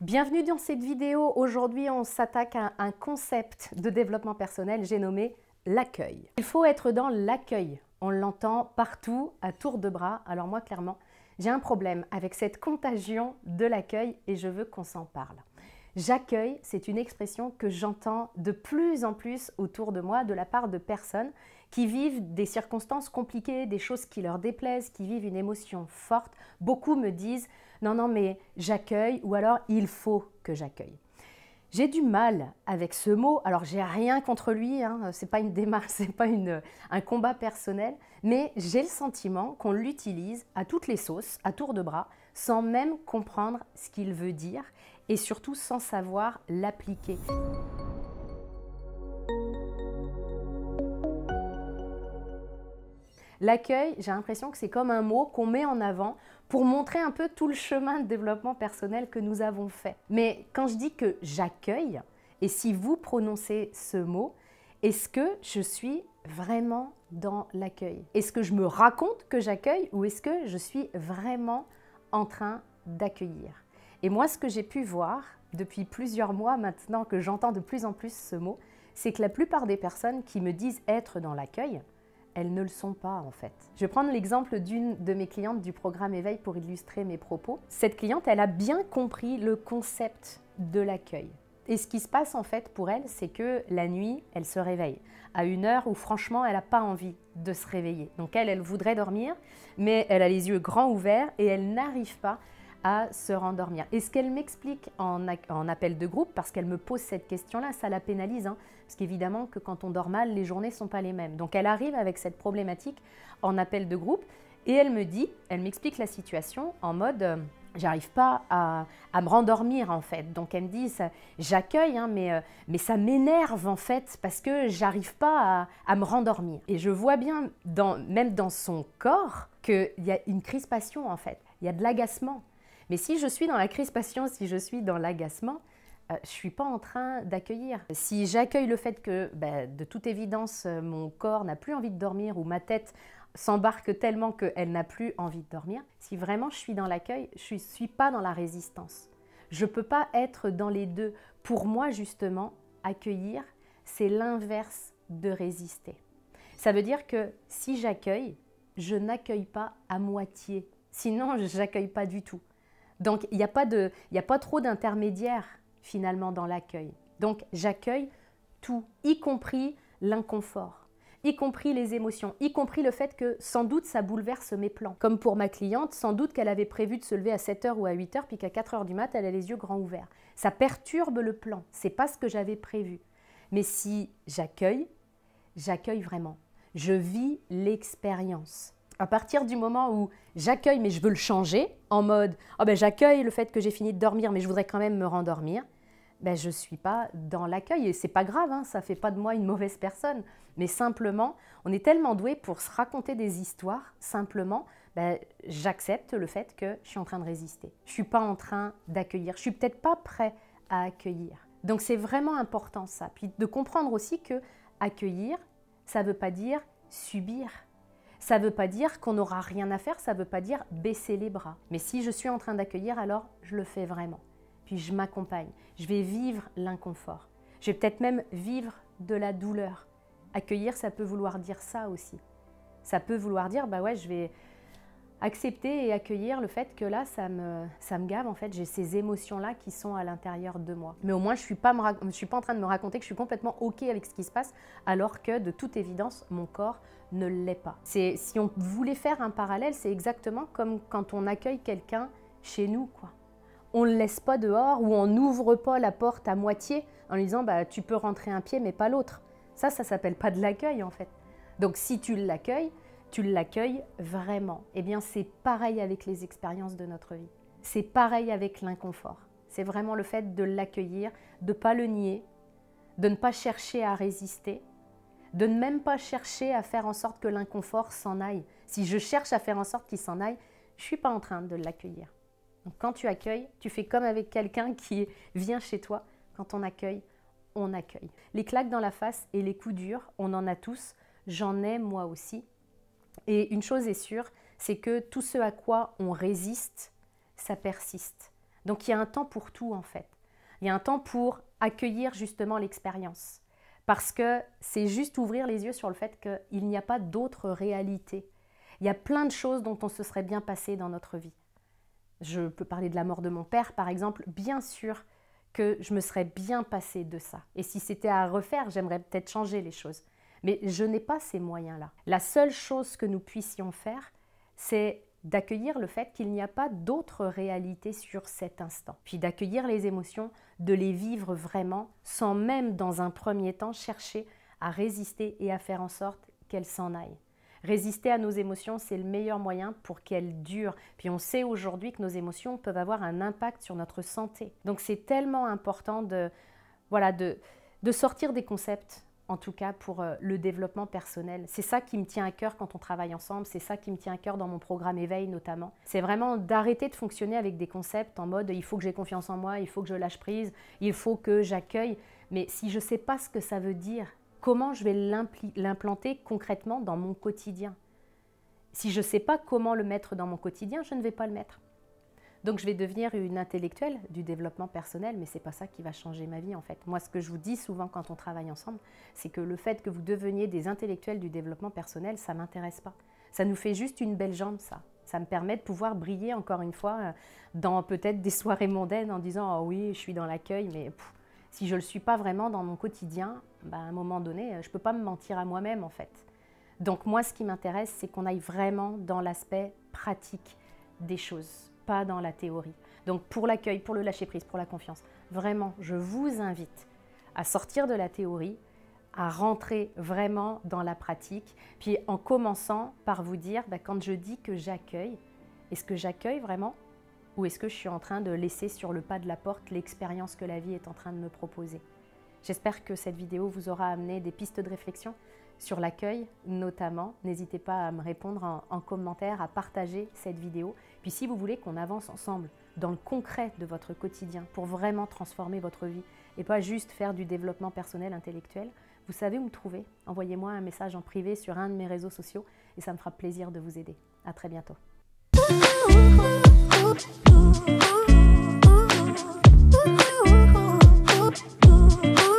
Bienvenue dans cette vidéo. Aujourd'hui, on s'attaque à un concept de développement personnel, j'ai nommé l'accueil. Il faut être dans l'accueil. On l'entend partout, à tour de bras. Alors moi, clairement, j'ai un problème avec cette contagion de l'accueil et je veux qu'on s'en parle. J'accueille, c'est une expression que j'entends de plus en plus autour de moi de la part de personnes qui vivent des circonstances compliquées, des choses qui leur déplaisent, qui vivent une émotion forte. Beaucoup me disent « non, mais j'accueille » ou alors « il faut que j'accueille ». J'ai du mal avec ce mot, alors j'ai rien contre lui, hein, c'est pas une démarche, c'est pas un combat personnel, mais j'ai le sentiment qu'on l'utilise à toutes les sauces, à tour de bras, sans même comprendre ce qu'il veut dire et surtout sans savoir l'appliquer. L'accueil, j'ai l'impression que c'est comme un mot qu'on met en avant pour montrer un peu tout le chemin de développement personnel que nous avons fait. Mais quand je dis que j'accueille, et si vous prononcez ce mot, est-ce que je suis vraiment dans l'accueil? Est-ce que je me raconte que j'accueille ou est-ce que je suis vraiment en train d'accueillir? Et moi, ce que j'ai pu voir depuis plusieurs mois maintenant que j'entends de plus en plus ce mot, c'est que la plupart des personnes qui me disent être dans l'accueil, elles ne le sont pas en fait. Je vais prendre l'exemple d'une de mes clientes du programme Éveil pour illustrer mes propos. Cette cliente, elle a bien compris le concept de l'accueil. Et ce qui se passe en fait pour elle, c'est que la nuit, elle se réveille à une heure où franchement, elle n'a pas envie de se réveiller. Donc elle voudrait dormir, mais elle a les yeux grands ouverts et elle n'arrive pas à se rendormir. Et ce qu'elle m'explique en appel de groupe, parce qu'elle me pose cette question-là, ça la pénalise, hein, parce qu'évidemment que quand on dort mal, les journées ne sont pas les mêmes. Donc elle arrive avec cette problématique en appel de groupe et elle m'explique la situation en mode j'arrive pas à me rendormir en fait. Donc elle me dit j'accueille, hein, mais ça m'énerve en fait parce que j'arrive pas à me rendormir. Et je vois bien, même dans son corps, qu'il y a une crispation en fait, il y a de l'agacement. Mais si je suis dans la crispation, si je suis dans l'agacement, je ne suis pas en train d'accueillir. Si j'accueille le fait que, de toute évidence, mon corps n'a plus envie de dormir ou ma tête s'embarque tellement qu'elle n'a plus envie de dormir, si vraiment je suis dans l'accueil, je ne suis pas dans la résistance. Je ne peux pas être dans les deux. Pour moi, justement, accueillir, c'est l'inverse de résister. Ça veut dire que si j'accueille, je n'accueille pas à moitié. Sinon, je n'accueille pas du tout. Donc, il n'y a pas trop d'intermédiaires finalement dans l'accueil. Donc, j'accueille tout, y compris l'inconfort, y compris les émotions, y compris le fait que sans doute ça bouleverse mes plans. Comme pour ma cliente, sans doute qu'elle avait prévu de se lever à 7h ou à 8h, puis qu'à 4h du mat, elle a les yeux grands ouverts. Ça perturbe le plan, c'est pas ce que j'avais prévu. Mais si j'accueille vraiment. Je vis l'expérience. À partir du moment où j'accueille mais je veux le changer, en mode j'accueille le fait que j'ai fini de dormir mais je voudrais quand même me rendormir, je ne suis pas dans l'accueil. Et c'est pas grave, hein, ça ne fait pas de moi une mauvaise personne. Mais simplement, on est tellement doué pour se raconter des histoires, simplement, j'accepte le fait que je suis en train de résister. Je ne suis pas en train d'accueillir, je ne suis peut-être pas prêt à accueillir. Donc c'est vraiment important ça. Puis de comprendre aussi que accueillir, ça ne veut pas dire subir. Ça ne veut pas dire qu'on n'aura rien à faire, ça ne veut pas dire baisser les bras. Mais si je suis en train d'accueillir, alors je le fais vraiment. Puis je m'accompagne, je vais vivre l'inconfort. Je vais peut-être même vivre de la douleur. Accueillir, ça peut vouloir dire ça aussi. Ça peut vouloir dire, je vais accepter et accueillir le fait que là, ça me gave. En fait, j'ai ces émotions-là qui sont à l'intérieur de moi. Mais au moins, je ne suis pas en train de me raconter que je suis complètement OK avec ce qui se passe, alors que de toute évidence, mon corps ne l'est pas. Si on voulait faire un parallèle, c'est exactement comme quand on accueille quelqu'un chez nous, quoi. On ne le laisse pas dehors ou on n'ouvre pas la porte à moitié en lui disant tu peux rentrer un pied mais pas l'autre. Ça s'appelle pas de l'accueil en fait. Donc si tu l'accueilles vraiment. Eh bien c'est pareil avec les expériences de notre vie. C'est pareil avec l'inconfort. C'est vraiment le fait de l'accueillir, de ne pas le nier, de ne pas chercher à résister, de ne même pas chercher à faire en sorte que l'inconfort s'en aille. Si je cherche à faire en sorte qu'il s'en aille, je ne suis pas en train de l'accueillir. Donc quand tu accueilles, tu fais comme avec quelqu'un qui vient chez toi. Quand on accueille, on accueille. Les claques dans la face et les coups durs, on en a tous. J'en ai moi aussi. Et une chose est sûre, c'est que tout ce à quoi on résiste, ça persiste. Donc il y a un temps pour tout en fait. Il y a un temps pour accueillir justement l'expérience. Parce que c'est juste ouvrir les yeux sur le fait qu'il n'y a pas d'autre réalité. Il y a plein de choses dont on se serait bien passé dans notre vie. Je peux parler de la mort de mon père par exemple. Bien sûr que je me serais bien passée de ça. Et si c'était à refaire, j'aimerais peut-être changer les choses. Mais je n'ai pas ces moyens-là. La seule chose que nous puissions faire, c'est d'accueillir le fait qu'il n'y a pas d'autre réalité sur cet instant. Puis d'accueillir les émotions, de les vivre vraiment, sans même dans un premier temps chercher à résister et à faire en sorte qu'elles s'en aillent. Résister à nos émotions, c'est le meilleur moyen pour qu'elles durent. Puis on sait aujourd'hui que nos émotions peuvent avoir un impact sur notre santé. Donc c'est tellement important de sortir des concepts, en tout cas pour le développement personnel. C'est ça qui me tient à cœur quand on travaille ensemble, c'est ça qui me tient à cœur dans mon programme Éveil notamment. C'est vraiment d'arrêter de fonctionner avec des concepts en mode « il faut que j'ai confiance en moi, il faut que je lâche prise, il faut que j'accueille ». Mais si je ne sais pas ce que ça veut dire, comment je vais l'implanter concrètement dans mon quotidien? Si je ne sais pas comment le mettre dans mon quotidien, je ne vais pas le mettre. Donc je vais devenir une intellectuelle du développement personnel, mais ce n'est pas ça qui va changer ma vie en fait. Moi, ce que je vous dis souvent quand on travaille ensemble, c'est que le fait que vous deveniez des intellectuels du développement personnel, ça ne m'intéresse pas. Ça nous fait juste une belle jambe, ça. Ça me permet de pouvoir briller encore une fois dans peut-être des soirées mondaines en disant « oh oui, je suis dans l'accueil », mais si je ne le suis pas vraiment dans mon quotidien, à un moment donné, je ne peux pas me mentir à moi-même en fait. Donc moi, ce qui m'intéresse, c'est qu'on aille vraiment dans l'aspect pratique des choses, pas dans la théorie. Donc pour l'accueil, pour le lâcher-prise, pour la confiance, vraiment, je vous invite à sortir de la théorie, à rentrer vraiment dans la pratique, puis en commençant par vous dire, quand je dis que j'accueille, est-ce que j'accueille vraiment ou est-ce que je suis en train de laisser sur le pas de la porte l'expérience que la vie est en train de me proposer? J'espère que cette vidéo vous aura amené des pistes de réflexion sur l'accueil notamment. N'hésitez pas à me répondre en commentaire, à partager cette vidéo. Puis si vous voulez qu'on avance ensemble dans le concret de votre quotidien pour vraiment transformer votre vie et pas juste faire du développement personnel intellectuel, vous savez où me trouver. Envoyez-moi un message en privé sur un de mes réseaux sociaux et ça me fera plaisir de vous aider. À très bientôt. Ooh, ooh, ooh, ooh, ooh, ooh, ooh.